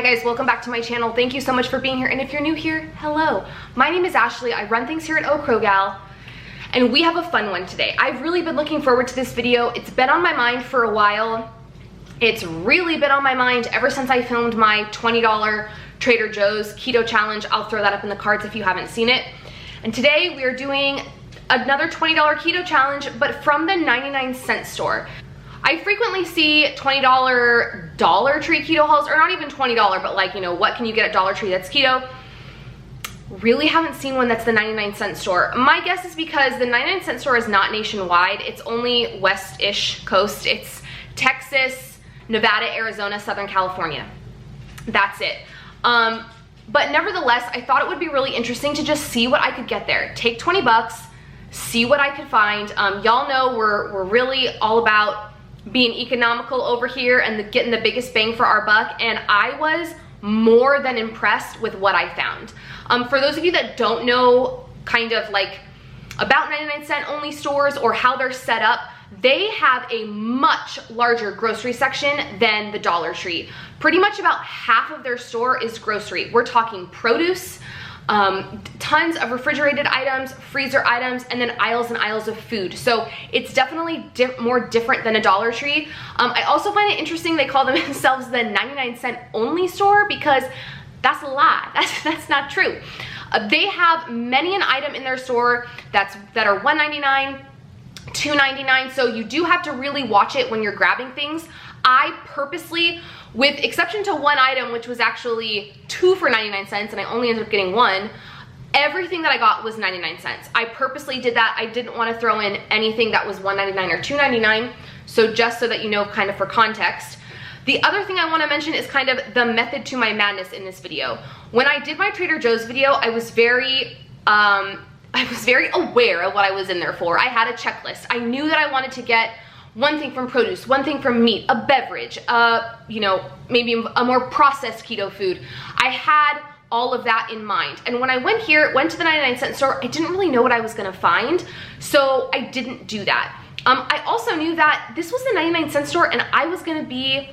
guys, welcome back to my channel. Thank you so much for being here, and if you're new here, hello. My name is Ashley. I run things here at Gal, and we have a fun one today. I've really been looking forward to this video. It's been on my mind for a while. It's really been on my mind ever since I filmed my $20 Trader Joe's keto challenge. I'll throw that up in the cards if you haven't seen it. And today we are doing another $20 keto challenge, but from the 99-cent store. I frequently see $20 Dollar Tree keto hauls, or not even $20, but like, you know, what can you get at Dollar Tree that's keto? Really haven't seen one that's the 99-cent store. My guess is because the 99-cent store is not nationwide. It's only west-ish coast. It's Texas, Nevada, Arizona, Southern California. That's it. But nevertheless, I thought it would be really interesting to just see what I could get there. Take 20 bucks, see what I could find. Y'all know we're really all about being economical over here and getting the biggest bang for our buck, and I was more than impressed with what I found. For those of you that don't know kind of like about 99-cent only stores or how they're set up, they have a much larger grocery section than the Dollar Tree. Pretty much about half of their store is grocery. We're talking produce, tons of refrigerated items, freezer items, and then aisles and aisles of food. So it's definitely more different than a Dollar Tree. I also find it interesting they call themselves the 99-cent only store, because that's a lie. That's not true. They have many an item in their store that are $1.99, $2.99, so you do have to really watch it when you're grabbing things. I purposely, with exception to one item, which was actually 2 for 99 cents, and I only ended up getting 1, everything that I got was 99 cents. I purposely did that. I didn't want to throw in anything that was $1.99 or $2.99, so just so that you know, kind of for context. The other thing I want to mention is kind of the method to my madness in this video. When I did my Trader Joe's video, I was very aware of what I was in there for. I had a checklist. I knew that I wanted to get one thing from produce, one thing from meat, a beverage, you know, maybe a more processed keto food. I had all of that in mind. And when I went to the 99-cent store, I didn't really know what I was gonna find, so I didn't do that. I also knew that this was the 99-cent store, and I was gonna be,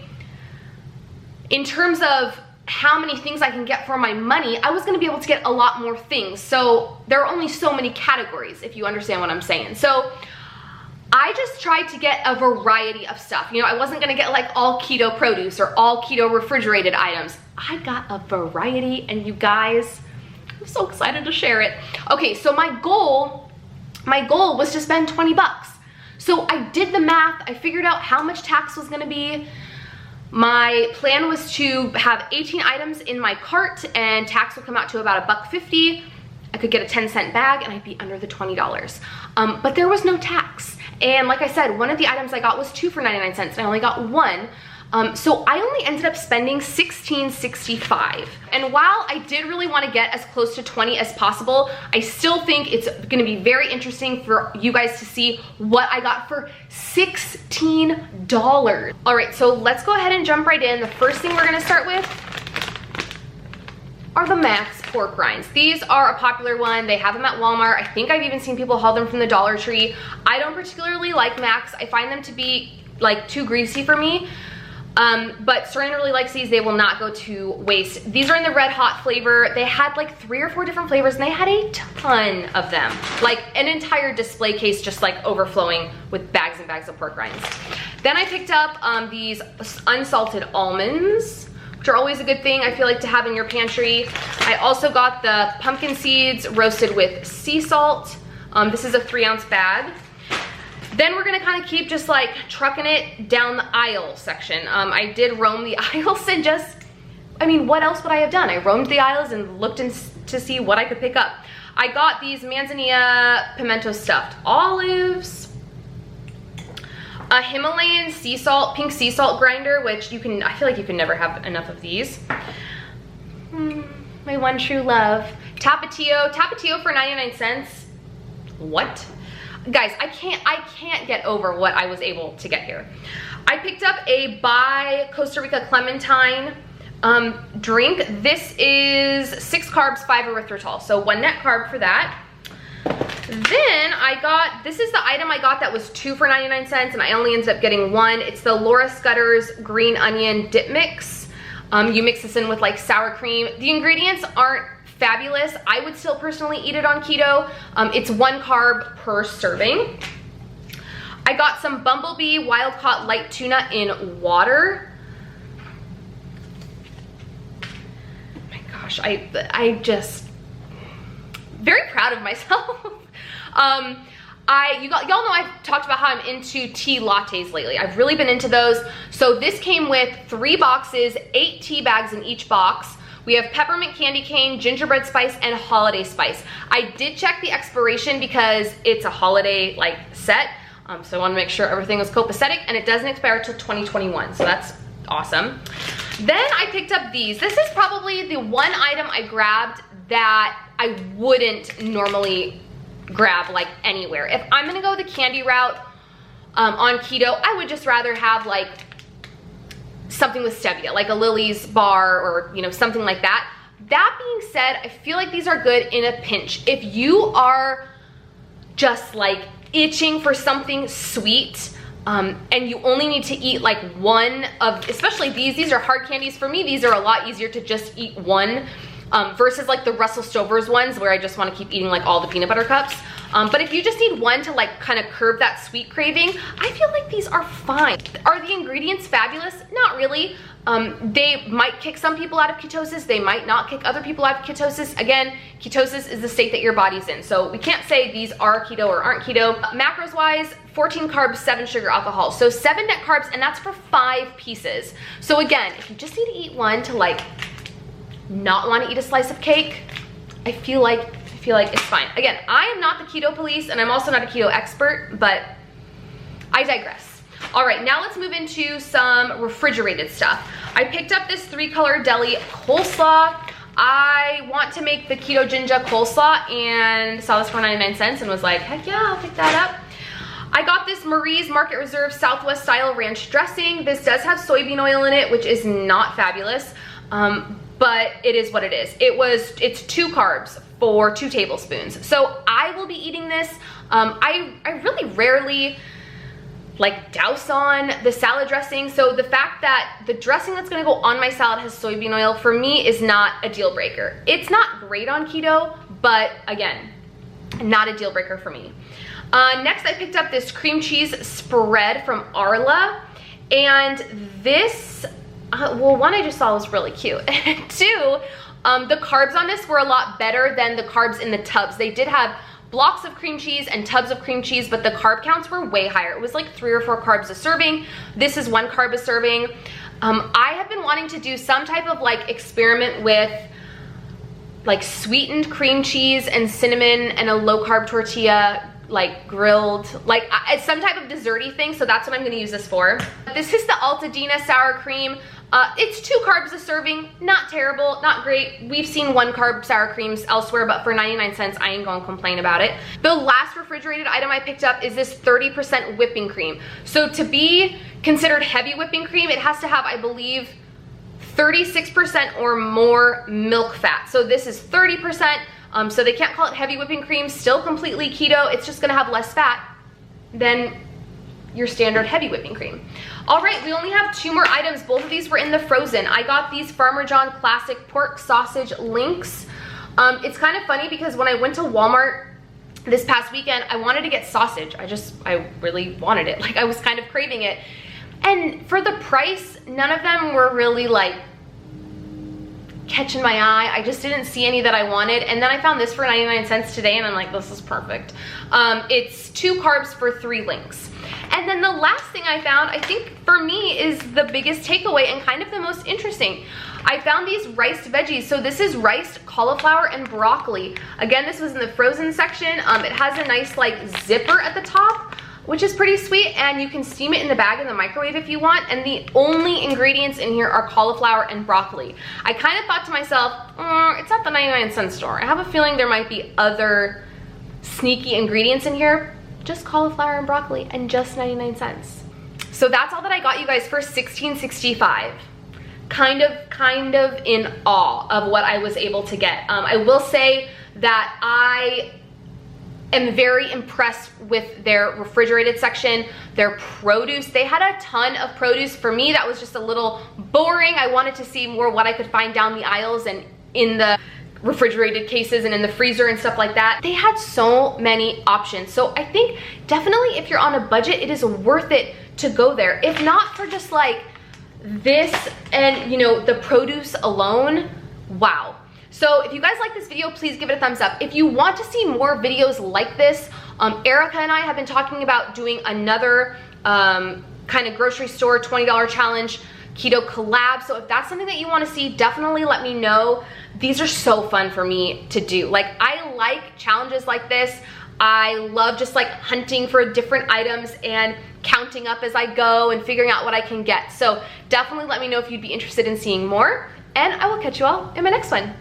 in terms of how many things I can get for my money, I was gonna be able to get a lot more things. So there are only so many categories, if you understand what I'm saying. So I just tried to get a variety of stuff. You know, I wasn't gonna get like all keto produce or all keto refrigerated items. I got a variety, and you guys, I'm so excited to share it. Okay, so my goal was to spend 20 bucks. So I did the math, I figured out how much tax was gonna be. My plan was to have 18 items in my cart, and tax would come out to about $1.50. I could get a 10-cent bag, and I'd be under the $20. But there was no tax. And like I said, one of the items I got was 2 for 99 cents, and I only got 1. So I only ended up spending $16.65. And while I did really want to get as close to 20 as possible, I still think it's going to be very interesting for you guys to see what I got for $16. All right, so let's go ahead and jump right in. The first thing we're going to start with are the Max pork rinds. These are a popular one. They have them at Walmart. I think I've even seen people haul them from the Dollar Tree. I don't particularly like Max. I find them to be like too greasy for me. But Serena really likes these. They will not go to waste. These are in the red hot flavor. They had like 3 or 4 different flavors, and they had a ton of them. Like an entire display case just like overflowing with bags and bags of pork rinds. Then I picked up these unsalted almonds, which are always a good thing, I feel like, to have in your pantry. I also got the pumpkin seeds roasted with sea salt. This is a 3-ounce bag. Then we're gonna kind of keep just like trucking it down the aisle section. I did roam the aisles and just, I mean, what else would I have done? I roamed the aisles and looked to see what I could pick up. I got these Manzanilla pimento stuffed olives, a Himalayan sea salt, pink sea salt grinder, which I feel like you can never have enough of these. My one true love. Tapatio for 99 cents. What? Guys, I can't get over what I was able to get here. I picked up a Bai Costa Rica Clementine drink. This is 6 carbs, 5 erythritol, so 1 net carb for that. Then I got, this is the item I got that was 2 for 99 cents, and I only ended up getting 1. It's the Laura Scudder's green onion dip mix. You mix this in with like sour cream. The ingredients aren't fabulous. I would still personally eat it on keto. It's 1 carb per serving. I got some Bumblebee wild caught light tuna in water. Oh my gosh, I just very proud of myself. Y'all know I've talked about how I'm into tea lattes lately. I've really been into those. So this came with 3 boxes, 8 tea bags in each box. We have peppermint candy cane, gingerbread spice, and holiday spice. I did check the expiration because it's a holiday like set. So I want to make sure everything was copacetic, and it doesn't expire until 2021. So that's awesome. Then I picked up these. This is probably the one item I grabbed that I wouldn't normally grab like anywhere. If I'm gonna go the candy route on keto, I would just rather have like something with stevia, like a Lily's bar or, you know, something like that. That being said, I feel like these are good in a pinch. If you are just like itching for something sweet, and you only need to eat like one of, especially these are hard candies. For me, these are a lot easier to just eat one versus like the Russell Stover's ones where I just want to keep eating like all the peanut butter cups. But if you just need one to like kind of curb that sweet craving, I feel like these are fine. Are the ingredients fabulous? Not really. They might kick some people out of ketosis. They might not kick other people out of ketosis. Again, ketosis is the state that your body's in. So we can't say these are keto or aren't keto. Macros wise, 14 carbs, 7 sugar alcohol. So 7 net carbs, and that's for 5 pieces. So again, if you just need to eat one to like not want to eat a slice of cake, I feel like it's fine. Again, I am not the keto police, and I'm also not a keto expert, but I digress. All right, now let's move into some refrigerated stuff. I picked up this 3-color deli coleslaw. I want to make the keto ginger coleslaw and saw this for 99 cents and was like, heck yeah, I'll pick that up. I got this Marie's Market Reserve Southwest style ranch dressing. This does have soybean oil in it, which is not fabulous, but it is what it is. It's 2 carbs for 2 tablespoons. So I will be eating this. I really rarely like douse on the salad dressing. So the fact that the dressing that's gonna go on my salad has soybean oil for me is not a deal breaker. It's not great on keto, but again, not a deal breaker for me. Next, I picked up this cream cheese spread from Arla. And this, well, one I just saw was really cute. 2, the carbs on this were a lot better than the carbs in the tubs. They did have blocks of cream cheese and tubs of cream cheese, but the carb counts were way higher. It was like 3 or 4 carbs a serving. This is 1 carb a serving. I have been wanting to do some type of like experiment with like sweetened cream cheese and cinnamon and a low carb tortilla, like grilled, like some type of desserty thing. So that's what I'm gonna use this for. This is the Alta sour cream. It's 2 carbs a serving, not terrible, not great. We've seen 1 carb sour creams elsewhere, but for 99 cents, I ain't gonna complain about it. The last refrigerated item I picked up is this 30% whipping cream. So to be considered heavy whipping cream, it has to have, I believe, 36% or more milk fat. So this is 30%, so they can't call it heavy whipping cream, still completely keto. It's just gonna have less fat than your standard heavy whipping cream. All right, we only have 2 more items. Both of these were in the frozen. I got these Farmer John classic pork sausage links. It's kind of funny because when I went to Walmart this past weekend, I wanted to get sausage. I really wanted it. Like I was kind of craving it. And for the price, none of them were really like catching my eye. I just didn't see any that I wanted. And then I found this for 99 cents today and I'm like, this is perfect. It's 2 carbs for 3 links. And then the last thing I found, I think for me is the biggest takeaway and kind of the most interesting. I found these riced veggies. So this is riced cauliflower and broccoli. Again, this was in the frozen section. It has a nice like zipper at the top, which is pretty sweet, and you can steam it in the bag in the microwave if you want, and the only ingredients in here are cauliflower and broccoli. I kind of thought to myself, it's at the 99-cent store. I have a feeling there might be other sneaky ingredients in here. Just cauliflower and broccoli and just 99 cents. So that's all that I got you guys for $16.65. Kind of in awe of what I was able to get. I will say that I am very impressed with their refrigerated section, their produce. They had a ton of produce. For me, that was just a little boring. I wanted to see more what I could find down the aisles and in the refrigerated cases and in the freezer and stuff like that. They had so many options. So I think definitely if you're on a budget, it is worth it to go there. If not for just like this and, you know, the produce alone, wow. So if you guys like this video, please give it a thumbs up. If you want to see more videos like this, Erica and I have been talking about doing another kind of grocery store $20 challenge keto collab. So if that's something that you want to see, definitely let me know. These are so fun for me to do. Like, I like challenges like this. I love just like hunting for different items and counting up as I go and figuring out what I can get. So definitely let me know if you'd be interested in seeing more, and I will catch you all in my next one.